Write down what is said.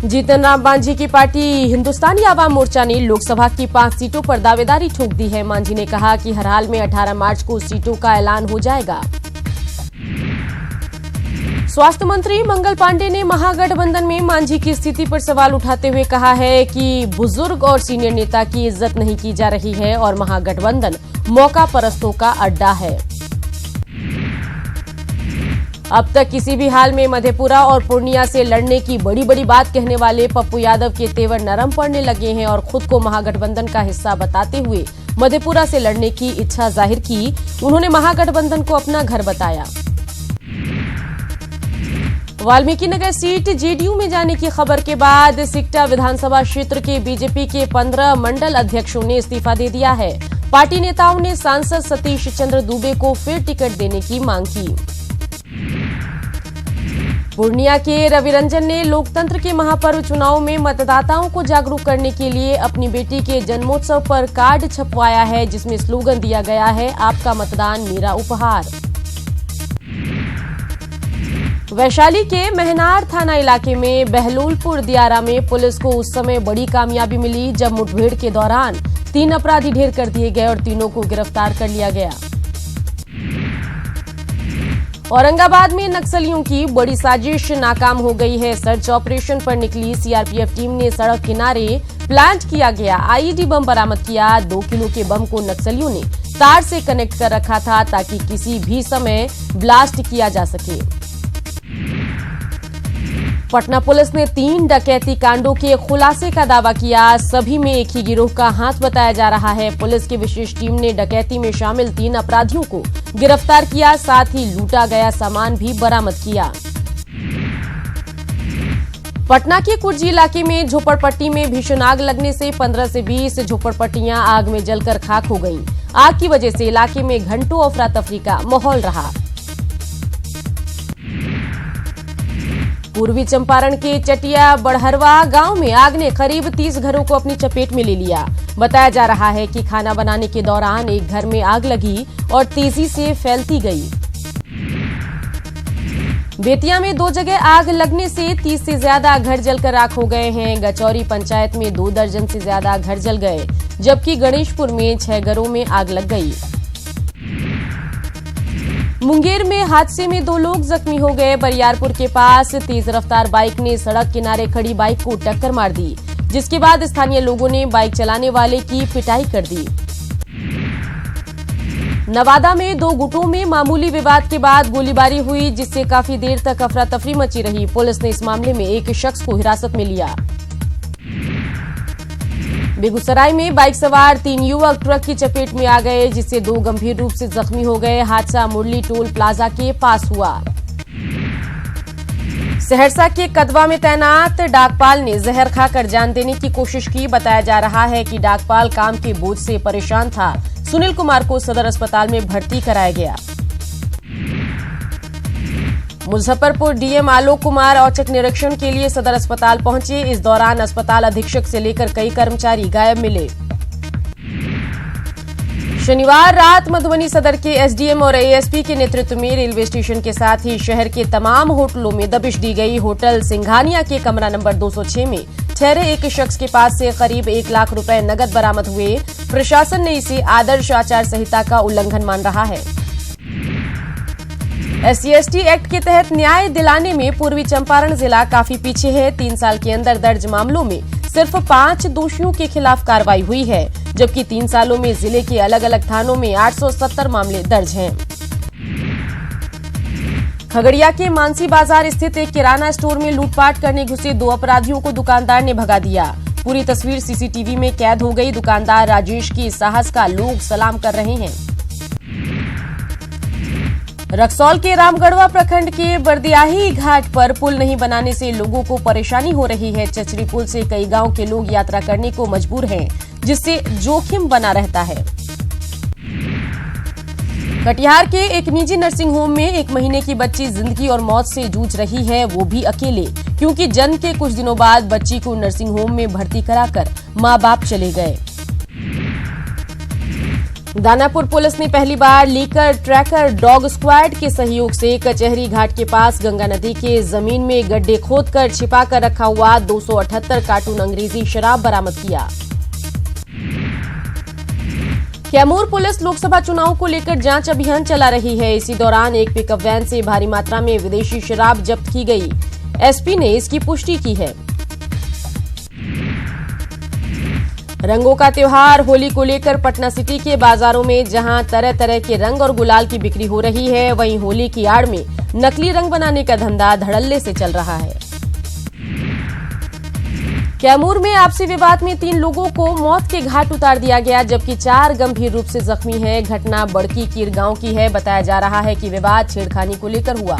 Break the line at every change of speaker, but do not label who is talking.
जीतन राम मांझी की पार्टी हिंदुस्तानी आवाम मोर्चा ने लोकसभा की 5 सीटों पर दावेदारी ठोक दी है। मांझी ने कहा कि हर हाल में 18 मार्च को सीटों का ऐलान हो जाएगा। स्वास्थ्य मंत्री मंगल पांडे ने महागठबंधन में मांझी की स्थिति पर सवाल उठाते हुए कहा है कि बुजुर्ग और सीनियर नेता की इज्जत नहीं की जा रही है और महागठबंधन मौका परस्तों का अड्डा है। अब तक किसी भी हाल में मधेपुरा और पूर्णिया से लड़ने की बड़ी बड़ी बात कहने वाले पप्पू यादव के तेवर नरम पड़ने लगे हैं और खुद को महागठबंधन का हिस्सा बताते हुए मधेपुरा से लड़ने की इच्छा जाहिर की। उन्होंने महागठबंधन को अपना घर बताया। वाल्मीकि नगर सीट जेडीयू में जाने की खबर के बाद सिकटा विधानसभा क्षेत्र के बीजेपी के 15 मंडल अध्यक्षों ने इस्तीफा दे दिया है। पार्टी नेताओं ने सांसद सतीश चंद्र दुबे को फिर टिकट देने की मांग की। पूर्णिया के रवि रंजन ने लोकतंत्र के महापर्व चुनाव में मतदाताओं को जागरूक करने के लिए अपनी बेटी के जन्मोत्सव पर कार्ड छपवाया है, जिसमें स्लोगन दिया गया है, आपका मतदान मेरा उपहार। वैशाली के महनार थाना इलाके में बहलोलपुर दियारा में पुलिस को उस समय बड़ी कामयाबी मिली जब मुठभेड़ के दौरान 3 अपराधी ढेर कर दिए गए और तीनों को गिरफ्तार कर लिया गया। औरंगाबाद में नक्सलियों की बड़ी साजिश नाकाम हो गई है। सर्च ऑपरेशन पर निकली सीआरपीएफ टीम ने सड़क किनारे प्लांट किया गया आईईडी बम बरामद किया। 2 किलो के बम को नक्सलियों ने तार से कनेक्ट कर रखा था ताकि किसी भी समय ब्लास्ट किया जा सके। पटना पुलिस ने 3 डकैती कांडों के खुलासे का दावा किया। सभी में एक ही गिरोह का हाथ बताया जा रहा है। पुलिस की विशेष टीम ने डकैती में शामिल 3 अपराधियों को गिरफ्तार किया, साथ ही लूटा गया सामान भी बरामद किया। पटना के कुर्जी इलाके में झोपड़पट्टी में भीषण आग लगने से 15 से 20 झोपड़पट्टियां आग में जलकर खाक हो गईं। आग की वजह से इलाके में घंटों अफरा तफरी का माहौल रहा। पूर्वी चंपारण के चटिया बड़हरवा गांव में आग ने करीब 30 घरों को अपनी चपेट में ले लिया। बताया जा रहा है कि खाना बनाने के दौरान एक घर में आग लगी और तेजी से फैलती गई। बेतिया में 2 जगह आग लगने से 30 से ज्यादा घर जलकर राख हो गए हैं। गचौरी पंचायत में 2 दर्जन से ज्यादा घर जल गए, जबकि गणेशपुर में 6 घरों में आग लग गई। मुंगेर में हादसे में 2 लोग जख्मी हो गए। बरियारपुर के पास तेज रफ्तार बाइक ने सड़क किनारे खड़ी बाइक को टक्कर मार दी, जिसके बाद स्थानीय लोगों ने बाइक चलाने वाले की पिटाई कर दी। नवादा में 2 गुटों में मामूली विवाद के बाद गोलीबारी हुई, जिससे काफी देर तक अफरा तफरी मची रही। पुलिस ने इस मामले में एक शख्स को हिरासत में लिया। बेगूसराय में बाइक सवार 3 युवक ट्रक की चपेट में आ गए, जिससे 2 गंभीर रूप से जख्मी हो गए। हादसा मुरली टोल प्लाजा के पास हुआ। सहरसा के कदवा में तैनात डाकपाल ने जहर खाकर जान देने की कोशिश की। बताया जा रहा है कि डाकपाल काम के बोझ से परेशान था। सुनील कुमार को सदर अस्पताल में भर्ती कराया गया। मुजफ्फरपुर डीएम आलोक कुमार औचक निरीक्षण के लिए सदर अस्पताल पहुंचे। इस दौरान अस्पताल अधीक्षक से लेकर कई कर्मचारी गायब मिले। शनिवार रात मधुबनी सदर के एसडीएम और एएसपी के नेतृत्व में रेलवे स्टेशन के साथ ही शहर के तमाम होटलों में दबिश दी गई। होटल सिंघानिया के कमरा नंबर 206 में ठहरे एक शख्स के पास से करीब 1 लाख रुपए नकद बरामद हुए। प्रशासन ने इसे आदर्श आचार संहिता का उल्लंघन मान रहा है। SC/ST एक्ट के तहत न्याय दिलाने में पूर्वी चंपारण जिला काफी पीछे है। 3 साल के अंदर दर्ज मामलों में सिर्फ 5 दोषियों के खिलाफ कार्रवाई हुई है, जबकि 3 सालों में जिले के अलग अलग थानों में 870 मामले दर्ज हैं। खगड़िया के मानसी बाजार स्थित एक किराना स्टोर में लूटपाट करने घुसे 2 अपराधियों को दुकानदार ने भगा दिया। पूरी तस्वीर सीसीटीवी में कैद हो गई। दुकानदार राजेश के साहस का लोग सलाम कर रहे हैं। रक्सौल के रामगढ़वा प्रखंड के बरदियाही घाट पर पुल नहीं बनाने से लोगों को परेशानी हो रही है। चचरी पुल से कई गांव के लोग यात्रा करने को मजबूर हैं, जिससे जोखिम बना रहता है। कटिहार के एक निजी नर्सिंग होम में 1 महीने की बच्ची जिंदगी और मौत से जूझ रही है, वो भी अकेले, क्योंकि जन्म के कुछ दिनों बाद बच्ची को नर्सिंग होम में भर्ती कराकर मां बाप चले गए। दानापुर पुलिस ने पहली बार लीकर ट्रैकर डॉग स्क्वाड के सहयोग से कचहरी घाट के पास गंगा नदी के जमीन में गड्ढे खोदकर छिपाकर रखा हुआ 278 कार्टून अंग्रेजी शराब बरामद किया। कैमूर पुलिस लोकसभा चुनाव को लेकर जांच अभियान चला रही है। इसी दौरान एक पिकअप वैन से भारी मात्रा में विदेशी शराब जब्त की गई। एसपी ने इसकी पुष्टि की है। रंगों का त्योहार होली को लेकर पटना सिटी के बाजारों में जहां तरह तरह के रंग और गुलाल की बिक्री हो रही है, वहीं होली की आड़ में नकली रंग बनाने का धंधा धड़ल्ले से चल रहा है। कैमूर में आपसी विवाद में 3 लोगों को मौत के घाट उतार दिया गया, जबकि 4 गंभीर रूप से जख्मी हैं। घटना बड़की कीर गांव की है। बताया जा रहा है कि विवाद छेड़खानी को लेकर हुआ।